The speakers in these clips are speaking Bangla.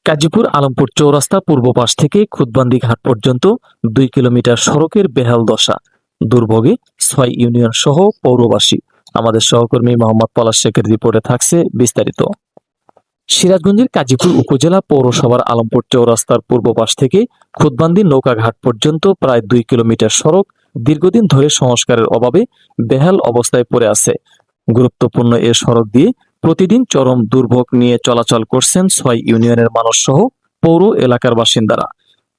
গাজীপুর আলমপুর চৌরাস্তা পূর্ব পাশ থেকে খুতবান্দি ঘাট পর্যন্ত 2 কিলোমিটার সড়কের বেহাল দশা, দুর্ভোগে 6 ইউনিয়ন সহ পৌরবাসী। আমাদের সহকর্মী মোহাম্মদ পলাশ শেখের রিপোর্টে থাকছে বিস্তারিত। সিরাজগঞ্জের কাজীপুর উপজেলা পৌরসভার আলমপুর চৌরাস্তার পূর্ব পাশ থেকে খুতবান্দি নৌকাঘাট পর্যন্ত প্রায় 2 কিলোমিটার সড়ক দীর্ঘদিন ধরে সংস্কারের অভাবে বেহাল অবস্থায় পড়ে আছে। গুরুত্বপূর্ণ এ সড়ক দিয়ে প্রতিদিন চরম দুর্ভোগ নিয়ে চলাচল করছেন 6 ইউনিয়নের মানুষ সহ পৌর এলাকার বাসিন্দারা।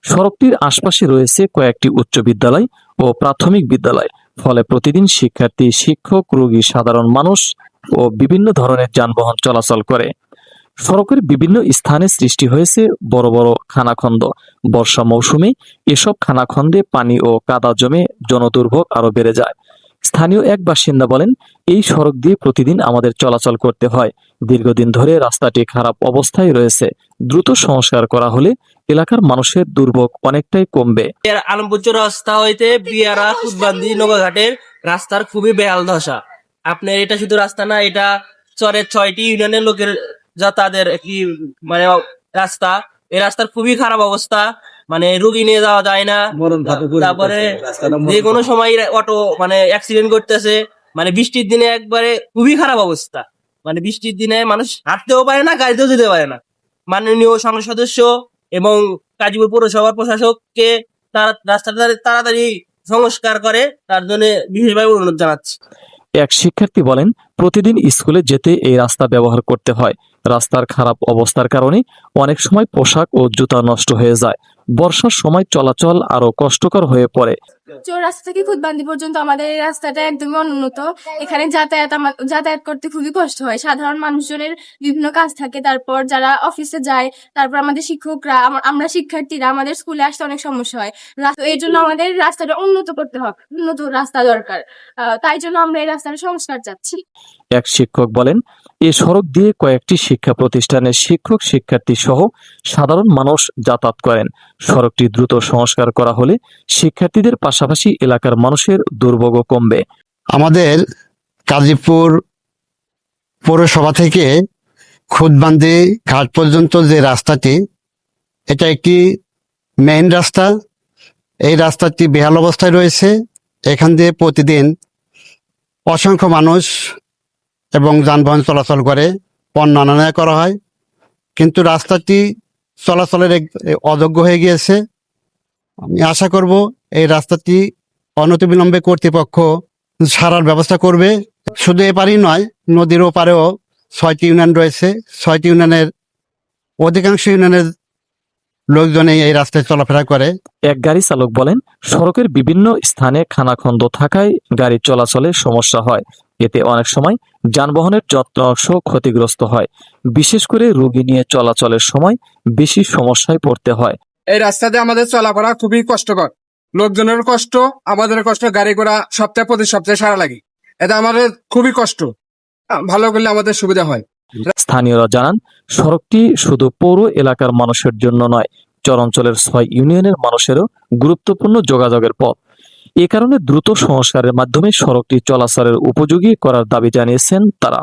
সড়কটির আশপাশে রয়েছে কয়েকটি উচ্চ বিদ্যালয় ও প্রাথমিক বিদ্যালয়, ফলে প্রতিদিন শিক্ষার্থী, শিক্ষক, রোগী, সাধারণ মানুষ ও বিভিন্ন ধরনের যানবাহন চলাচল করে। সড়কের বিভিন্ন স্থানে সৃষ্টি হয়েছে বড় বড় খানাখন্দ। বর্ষা মৌসুমে এসব খানাখন্দে পানি ও কাদা জমে জনদুর্ভোগ আরো বেড়ে যায়। স্থানীয় এক বাসিন্দা বলেন, এই সড়ক দিয়ে প্রতিদিন আমাদের চলাচল করতে হয়। দীর্ঘদিন ধরে রাস্তাটি খারাপ অবস্থায় রয়েছে। দ্রুত সংস্কার করা হলে এলাকার মানুষের দুর্ভোগ অনেকটাই কমবে। আলমপুর রাস্তা হইতে বিয়ারা খুতবান্দি নৌকাঘাটের রাস্তার খুবই বেহাল দশা। আপনার এটা শুধু রাস্তা না, এটা চরের 6টি ইউনিয়নের লোকের যাতায়াতের কি মানে রাস্তা। এই রাস্তার খুবই খারাপ অবস্থা, মানে রুগী নিয়ে যাওয়া যায় না। তারপরে যে কোনো সময় অটো মানে অ্যাক্সিডেন্ট করতেছে। মানে বৃষ্টির দিনে একবারে খুবই খারাপ অবস্থা। মানে বৃষ্টির দিনে মানুষ হাঁটতেও পারে না, গাড়িতেও যেতে পারে না। মাননীয় সংসদ সদস্য এবং গাজীপুর পৌরসভার প্রশাসককে তারা রাস্তাটা তাড়াতাড়ি সংস্কার করে তার জন্য বিশেষভাবে অনুরোধ জানাচ্ছি। এক শিক্ষার্থী বলেন, প্রতিদিন স্কুলে যেতে এই রাস্তা ব্যবহার করতে হয়। রাস্তার খারাপ অবস্থার কারণে অনেক সময় পোশাক ও জুতা নষ্ট হয়ে যায়। বর্ষার সময় চলাচল আরো কষ্টকর হয়ে পড়ে। চৌরাস্তা থেকে খুতবান্দি পর্যন্ত আমাদের এই রাস্তাটা একদমই অনুন্নত। এখানে যাতায়াত করতে খুবই কষ্ট হয়। সাধারণ মানুষজনের বিভিন্ন কাজ থাকে, তারপর যারা অফিসে যায়, তারপর আমাদের শিক্ষকরা, আমরা শিক্ষার্থীরা আমাদের স্কুলে আসতে অনেক সমস্যা হয়। তো এই জন্য আমাদের রাস্তাটা উন্নত করতে হবে, উন্নত রাস্তা দরকার। তাই জন্য আমরা এই রাস্তার সংস্কার চাচ্ছি। এক শিক্ষক বলেন, এ সড়ক দিয়ে কয়েকটি শিক্ষা প্রতিষ্ঠানের শিক্ষক, শিক্ষার্থী সহ সাধারণ মানুষ যাতায়াত করেন। সড়কটি দ্রুত সংস্কার করা হলে শিক্ষার্থীদের পাশাপাশি এলাকার মানুষের দুর্ভোগও কমবে। আমাদের গাজীপুর পৌরসভা থেকে খুতবান্দি ঘাট পর্যন্ত যে রাস্তাটি, এটা একটি মেইন রাস্তা। এই রাস্তাটি বেহাল অবস্থায় রয়েছে। এখান দিয়ে প্রতিদিন অসংখ্য মানুষ এবং যানবাহন চলাচল করে, পণ্য আনা নেওয়া করা হয়, কিন্তু রাস্তাটি চলাচলের অযোগ্য হয়ে গিয়েছে। আমি আশা করব এই রাস্তাটি অনতিবিলম্বে কর্তৃপক্ষ সারার ব্যবস্থা করবে। শুধু এপারই নয়, নদীর ওপারেও 6টি ইউনিয়ন রয়েছে। 6টি ইউনিয়নের অধিকাংশ ইউনিয়নের লোকজনই এই রাস্তায় চলাফেরা করে। এক গাড়ি চালক বলেন, সড়কের বিভিন্ন স্থানে খানাখন্দ থাকায় গাড়ি চলাচলে সমস্যা হয়। এতে অনেক সময় যানবাহনের যন্ত্রাংশ ক্ষতিগ্রস্ত হয়। বিশেষ করে রোগী নিয়ে চলাচলের সময় বেশি সমস্যায় পড়তে হয়। এই রাস্তাতে আমাদের চলাফেরা খুবই কষ্টকর। লোকজনের কষ্ট, আমাদের কষ্ট, গাড়ি ঘোড়া সপ্তাহে প্রতি সপ্তাহে সারা লাগে। এটা আমাদের খুবই কষ্ট। ভালো করলে আমাদের সুবিধা হয়। স্থানীয়রা জানান, সড়কটি শুধু পৌর এলাকার মানুষের জন্য নয়, চরাঞ্চলের 6 ইউনিয়নের মানুষেরও গুরুত্বপূর্ণ যোগাযোগের পথ। এ কারণে দ্রুত সংস্কারের মাধ্যমে সড়কটি চলাচলের উপযোগী করার দাবি জানিয়েছেন তারা।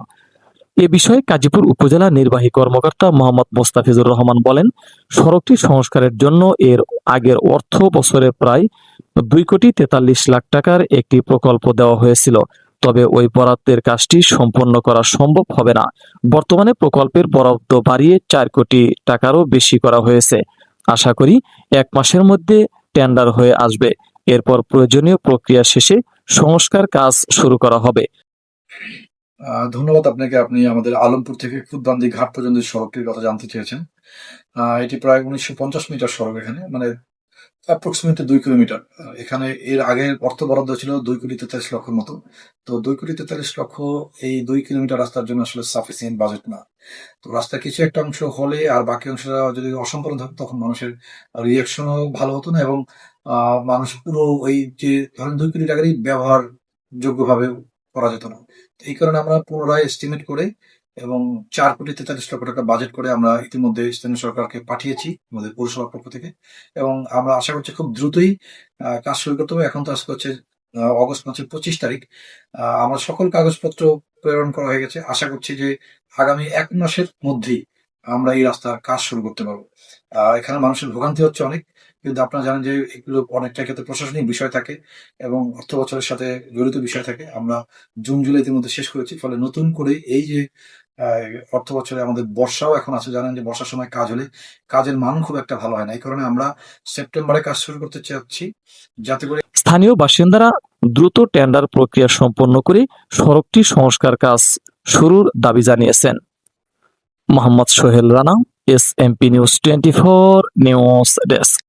এ বিষয়ে গাজীপুর উপজেলা নির্বাহী কর্মকর্তা মোহাম্মদ মোস্তাফিজুর রহমান বলেন, সড়কটি সংস্কারের জন্য এর আগের অর্থ বছরে প্রায় 2,43,00,000 টাকার একটি প্রকল্প দেওয়া হয়েছিল। তবে ওই বরাদ্দের কাজটি সম্পন্ন করা সম্ভব হবে না। বর্তমানে প্রকল্পের বরাদ্দ বাড়িয়ে 4 কোটি টাকারও বেশি করা হয়েছে। আশা করি 1 মাসের মধ্যে টেন্ডার হয়ে আসবে। এরপর প্রয়োজনীয় প্রক্রিয়া শেষে সংস্কার কাজ শুরু করা হবে। ধন্যবাদ আপনাকে। আপনি আমাদের আলমপুর থেকে খুতবান্দি ঘাট পর্যন্ত সড়কটির কথা জানতে চেয়েছেন। এটি প্রায় 1950 মিটার সড়ক। এখানে মানে অ্যাপ্রক্সিমেটলি 2 কিলোমিটার। এখানে এর আগে অর্থ বরাদ্দ ছিল 2,43,00,000 মতো। তো 2,43,00,000 এই 2 কিলোমিটার রাস্তার জন্য আসলে সাফিসিয়েন্ট বাজেট না। তো রাস্তার কিছু একটা অংশ হলে আর বাকি অংশটা যদি অসম্পূর্ণ থাকতো, তখন মানুষের রিয়াকশনও ভালো হতো না, এবং মানুষ পুরো ওই যে ধরেন 2 কোটি টাকারই ব্যবহার যোগ্যভাবে করা যেত না। এই কারণে আমরা পুনরায় এস্টিমেট করে এবং 4,43,00,000 টাকা বাজেট করে আমরা ইতিমধ্যে স্থানীয় সরকারকে পাঠিয়েছি আমাদের পৌরসভার পক্ষ থেকে, এবং আমরা আশা করছি খুব দ্রুতই কাজ শুরু করতে হবে। এখন তো আজকে হচ্ছে অগস্ট মাসের 25 তারিখ। আমার সকল কাগজপত্র প্রেরণ করা হয়ে গেছে। আশা করছি যে আগামী 1 মাসের মধ্যেই আমরা এই রাস্তার কাজ শুরু করতে পারবো। এখানে মানুষের ভোগান্তি হচ্ছে অনেক, কিন্তু আপনারা জানেন যে এগুলো অনেকটা ক্ষেত্রে প্রশাসনিক বিষয় থাকে এবং অর্থ বছরের সাথে জড়িত বিষয় থাকে। আমরা জুন জুলাইতে মধ্যে শেষ করেছি, ফলে নতুন করে এই যে অর্থ বছরে আমাদের বর্ষাও এখন আছে। জানেন যে বর্ষার সময় কাজ হলে কাজের মান খুব একটা ভালো হয় না। এই কারণে আমরা সেপ্টেম্বরে কাজ শুরু করতে চাচ্ছি, যাতে করে স্থানীয় বাসিন্দারা দ্রুত টেন্ডার প্রক্রিয়া সম্পন্ন করে সড়কটি সংস্কার কাজ শুরুর দাবি জানিয়েছেন। Mohammad Sohel Rana, SMP news 24 news desk.